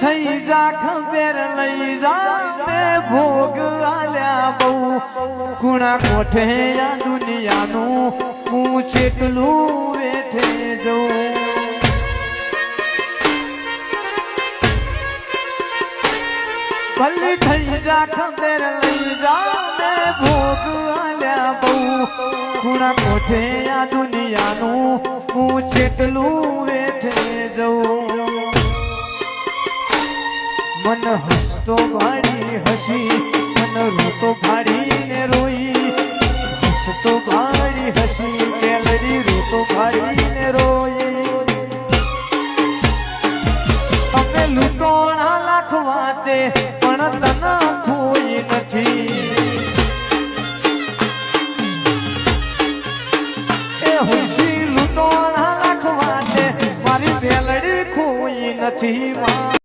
થઈ જા ખબર લઈ જા મે ભોગ આલ્યા બહુ કુણા કોઠે આ દુનિયાનું હું ચેટલું વેઠે જઉં ભલી થઈ જા ખબર લઈ જા મે ભોગ આલ્યા બહુ કુણા કોઠે આ દુનિયાનું હું ચેટલું વેઠે જઉં मन हसतो भाड़ी हसी मन रोतो भाड़ी ने रोई हसतो भाड़ी हसी मेलडी रोतो भाड़ी ने रोई अमे लूटोना लाखवाते पण तना कोई નથી ए हुसी लूटोना लाखवाते मारी मेलडी कोई નથી